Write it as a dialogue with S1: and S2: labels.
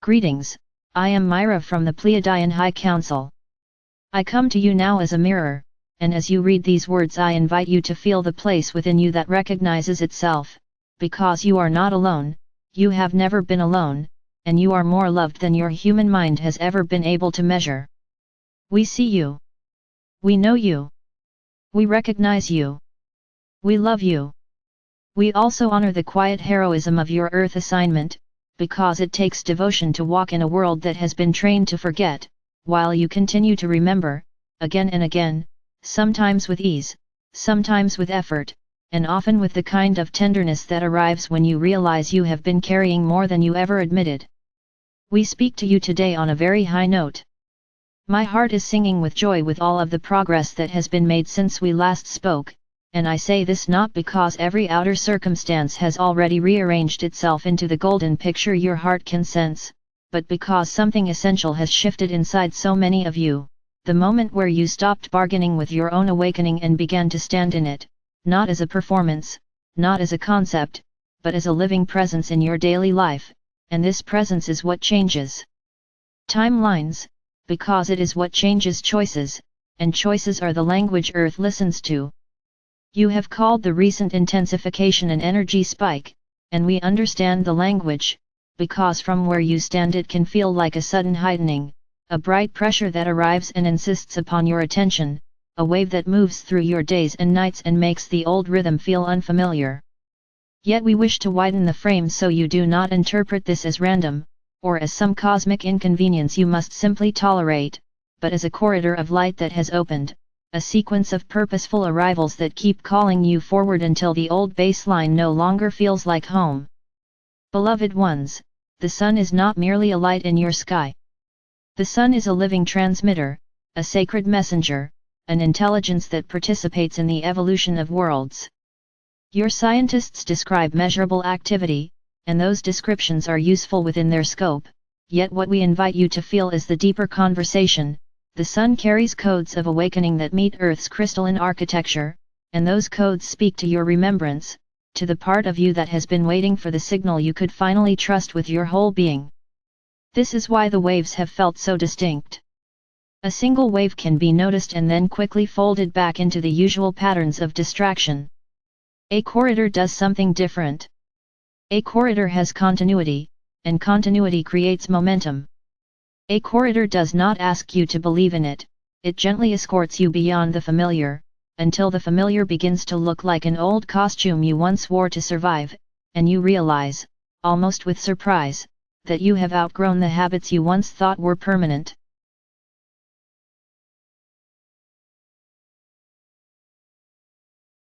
S1: Greetings, I am Mira from the Pleiadian High Council. I come to you now as a mirror, and as you read these words I invite you to feel the place within you that recognizes itself, because you are not alone, you have never been alone, and you are more loved than your human mind has ever been able to measure. We see you. We know you. We recognize you. We love you. We also honor the quiet heroism of your Earth assignment, because it takes devotion to walk in a world that has been trained to forget, while you continue to remember, again and again, sometimes with ease, sometimes with effort, and often with the kind of tenderness that arrives when you realize you have been carrying more than you ever admitted. We speak to you today on a very high note. My heart is singing with joy with all of the progress that has been made since we last spoke, and I say this not because every outer circumstance has already rearranged itself into the golden picture your heart can sense, but because something essential has shifted inside so many of you, the moment where you stopped bargaining with your own awakening and began to stand in it, not as a performance, not as a concept, but as a living presence in your daily life, and this presence is what changes timelines, because it is what changes choices, and choices are the language Earth listens to. You have called the recent intensification an energy spike, and we understand the language, because from where you stand it can feel like a sudden heightening, a bright pressure that arrives and insists upon your attention, a wave that moves through your days and nights and makes the old rhythm feel unfamiliar. Yet we wish to widen the frame so you do not interpret this as random, or as some cosmic inconvenience you must simply tolerate, but as a corridor of light that has opened, a sequence of purposeful arrivals that keep calling you forward until the old baseline no longer feels like home. Beloved ones, the sun is not merely a light in your sky. The sun is a living transmitter, a sacred messenger, an intelligence that participates in the evolution of worlds. Your scientists describe measurable activity, and those descriptions are useful within their scope, yet what we invite you to feel is the deeper conversation. The sun carries codes of awakening that meet Earth's crystalline architecture, and those codes speak to your remembrance, to the part of you that has been waiting for the signal you could finally trust with your whole being. This is why the waves have felt so distinct. A single wave can be noticed and then quickly folded back into the usual patterns of distraction. A corridor does something different. A corridor has continuity, and continuity creates momentum. A corridor does not ask you to believe in it, it gently escorts you beyond the familiar, until the familiar begins to look like an old costume you once wore to survive, and you realize, almost with surprise, that you have outgrown the habits you once thought were permanent.